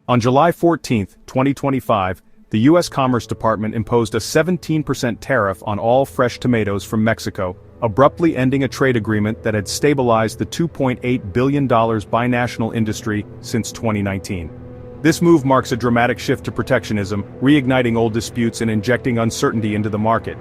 On July 14, 2025, the U.S. Commerce Department imposed a 17% tariff on all fresh tomatoes from Mexico, abruptly ending a trade agreement that had stabilized the $2.8 billion binational industry since 2019. This move marks a dramatic shift to protectionism, reigniting old disputes and injecting uncertainty into the market.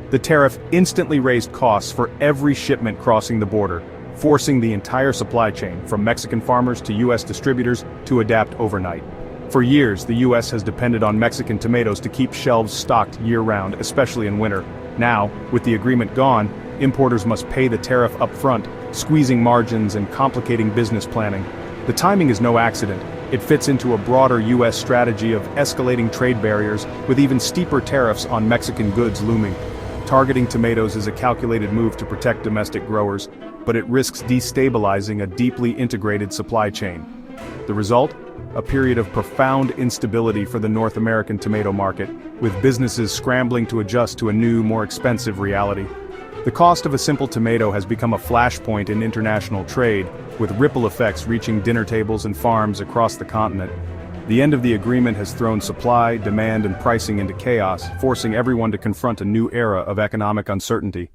The tariff instantly raised costs for every shipment crossing the border, forcing the entire supply chain, from Mexican farmers to U.S. distributors, to adapt overnight. For years, the U.S. has depended on Mexican tomatoes to keep shelves stocked year-round, especially in winter. Now, with the agreement gone, importers must pay the tariff up front, squeezing margins and complicating business planning. The timing is no accident. It fits into a broader U.S. strategy of escalating trade barriers, with even steeper tariffs on Mexican goods looming. Targeting tomatoes is a calculated move to protect domestic growers, but it risks destabilizing a deeply integrated supply chain. The result? A period of profound instability for the North American tomato market, with businesses scrambling to adjust to a new, more expensive reality. The cost of a simple tomato has become a flashpoint in international trade, with ripple effects reaching dinner tables and farms across the continent. The end of the agreement has thrown supply, demand, and pricing into chaos, forcing everyone to confront a new era of economic uncertainty.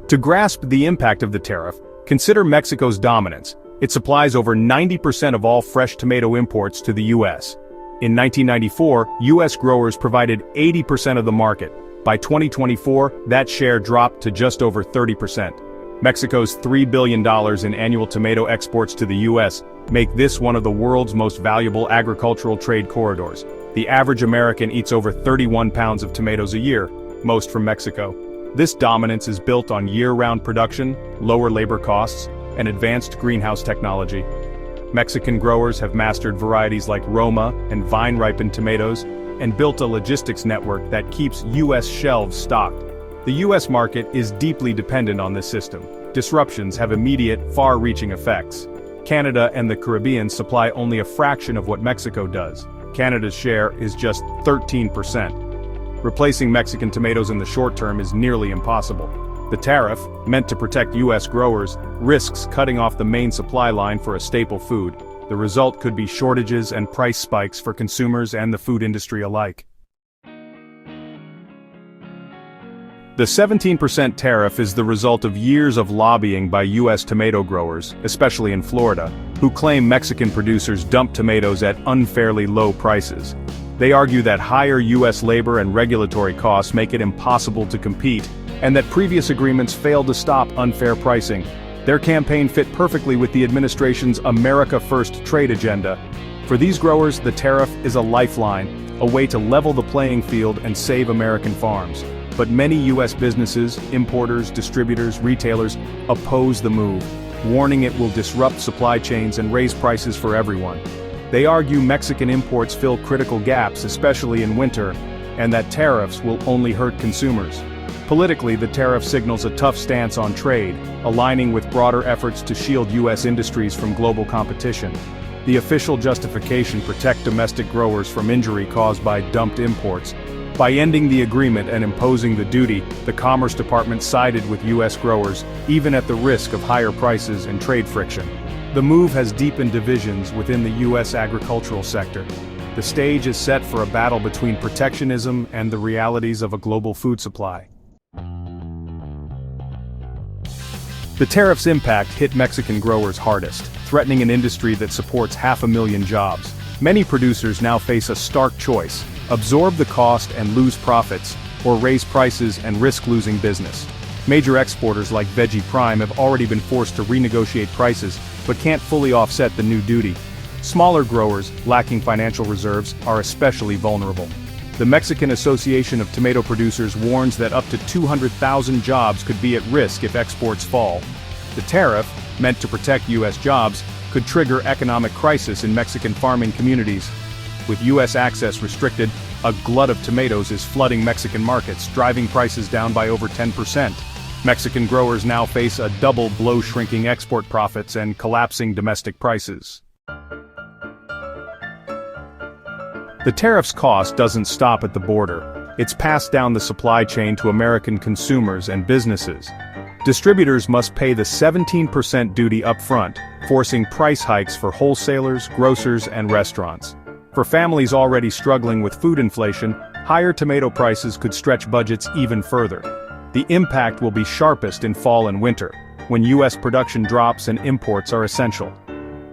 To grasp the impact of the tariff, consider Mexico's dominance. It supplies over 90% of all fresh tomato imports to the U.S. In 1994, U.S. growers provided 80% of the market. By 2024, that share dropped to just over 30%. Mexico's $3 billion in annual tomato exports to the U.S. make this one of the world's most valuable agricultural trade corridors. The average American eats over 31 pounds of tomatoes a year, most from Mexico. This dominance is built on year-round production, lower labor costs, and advanced greenhouse technology. Mexican growers have mastered varieties like Roma and vine-ripened tomatoes, and built a logistics network that keeps U.S. shelves stocked. The U.S. market is deeply dependent on this system. Disruptions have immediate, far-reaching effects. Canada and the Caribbean supply only a fraction of what Mexico does. Canada's share is just 13%. Replacing Mexican tomatoes in the short term is nearly impossible. The tariff, meant to protect U.S. growers, risks cutting off the main supply line for a staple food. The result could be shortages and price spikes for consumers and the food industry alike. The 17% tariff is the result of years of lobbying by U.S. tomato growers, especially in Florida, who claim Mexican producers dump tomatoes at unfairly low prices. They argue that higher U.S. labor and regulatory costs make it impossible to compete, and that previous agreements failed to stop unfair pricing. Their campaign fit perfectly with the administration's America First trade agenda. For these growers, the tariff is a lifeline, a way to level the playing field and save American farms. But many U.S. businesses, importers, distributors, retailers oppose the move, warning it will disrupt supply chains and raise prices for everyone. They argue Mexican imports fill critical gaps, especially in winter, and that tariffs will only hurt consumers. Politically, the tariff signals a tough stance on trade, aligning with broader efforts to shield U.S. industries from global competition. The official justification protects domestic growers from injury caused by dumped imports. By ending the agreement and imposing the duty, the Commerce Department sided with U.S. growers, even at the risk of higher prices and trade friction. The move has deepened divisions within the U.S. agricultural sector. The stage is set for a battle between protectionism and the realities of a global food supply. The tariff's impact hit Mexican growers hardest, threatening an industry that supports 500,000 jobs. Many producers now face a stark choice: absorb the cost and lose profits, or raise prices and risk losing business. Major exporters like Veggie Prime have already been forced to renegotiate prices, but can't fully offset the new duty. Smaller growers, lacking financial reserves, are especially vulnerable. The Mexican Association of Tomato Producers warns that up to 200,000 jobs could be at risk if exports fall. The tariff, meant to protect U.S. jobs, could trigger economic crisis in Mexican farming communities. With U.S. access restricted, a glut of tomatoes is flooding Mexican markets, driving prices down by over 10%. Mexican growers now face a double blow: shrinking export profits and collapsing domestic prices. The tariff's cost doesn't stop at the border. It's passed down the supply chain to American consumers and businesses. Distributors must pay the 17% duty up front, forcing price hikes for wholesalers, grocers, and restaurants. For families already struggling with food inflation, higher tomato prices could stretch budgets even further. The impact will be sharpest in fall and winter, when U.S. production drops and imports are essential.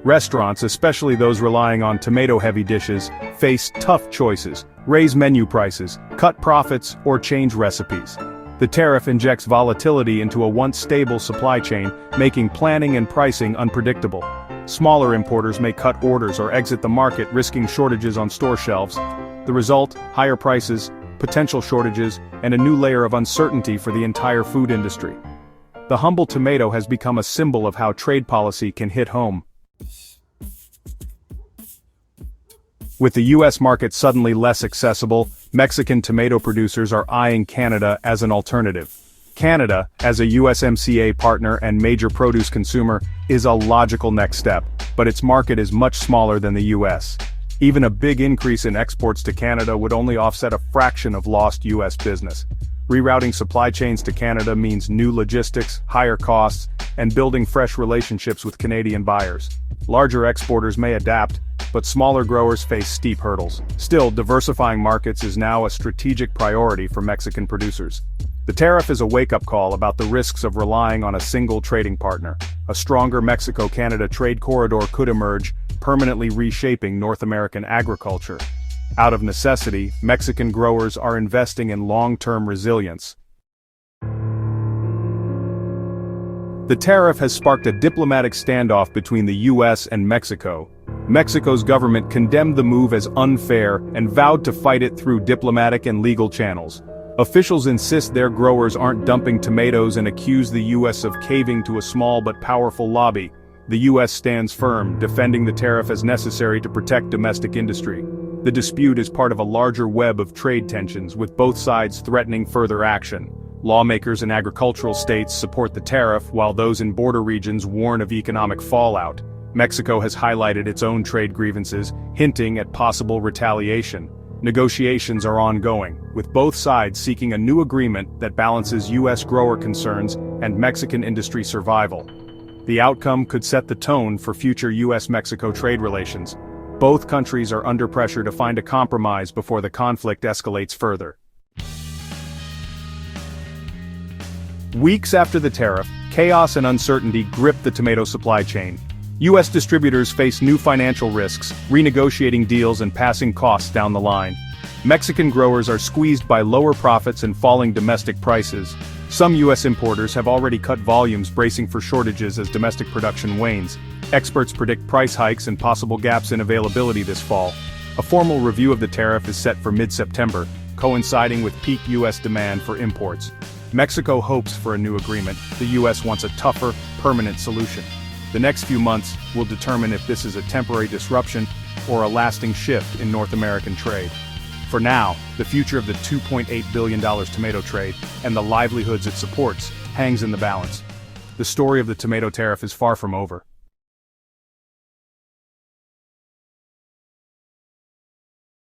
Restaurants, especially those relying on tomato-heavy dishes, face tough choices: raise menu prices, cut profits, or change recipes. The tariff injects volatility into a once stable supply chain, making planning and pricing unpredictable. Smaller importers may cut orders or exit the market, risking shortages on store shelves. The result: higher prices, potential shortages, and a new layer of uncertainty for the entire food industry. The humble tomato has become a symbol of how trade policy can hit home. With the U.S. market suddenly less accessible, Mexican tomato producers are eyeing Canada as an alternative. Canada, as a USMCA partner and major produce consumer, is a logical next step, but its market is much smaller than the U.S. Even a big increase in exports to Canada would only offset a fraction of lost U.S. business. Rerouting supply chains to Canada means new logistics, higher costs, and building fresh relationships with Canadian buyers. Larger exporters may adapt, but smaller growers face steep hurdles. Still, diversifying markets is now a strategic priority for Mexican producers. The tariff is a wake-up call about the risks of relying on a single trading partner. A stronger Mexico-Canada trade corridor could emerge, permanently reshaping North American agriculture. Out of necessity, Mexican growers are investing in long-term resilience. The tariff has sparked a diplomatic standoff between the U.S. and Mexico. Mexico's government condemned the move as unfair and vowed to fight it through diplomatic and legal channels. Officials insist their growers aren't dumping tomatoes and accuse the U.S. of caving to a small but powerful lobby. The U.S. stands firm, defending the tariff as necessary to protect domestic industry. The dispute is part of a larger web of trade tensions, with both sides threatening further action. Lawmakers in agricultural states support the tariff, while those in border regions warn of economic fallout. Mexico has highlighted its own trade grievances, hinting at possible retaliation. Negotiations are ongoing, with both sides seeking a new agreement that balances U.S. grower concerns and Mexican industry survival. The outcome could set the tone for future U.S.-Mexico trade relations. Both countries are under pressure to find a compromise before the conflict escalates further. Weeks after the tariff, chaos and uncertainty grip the tomato supply chain. U.S. distributors face new financial risks, renegotiating deals and passing costs down the line. Mexican growers are squeezed by lower profits and falling domestic prices. Some U.S. importers have already cut volumes, bracing for shortages as domestic production wanes. Experts predict price hikes and possible gaps in availability this fall. A formal review of the tariff is set for mid-September, coinciding with peak U.S. demand for imports. Mexico hopes for a new agreement. The U.S. wants a tougher, permanent solution. The next few months will determine if this is a temporary disruption or a lasting shift in North American trade. For now, the future of the $2.8 billion tomato trade and the livelihoods it supports hangs in the balance. The story of the tomato tariff is far from over.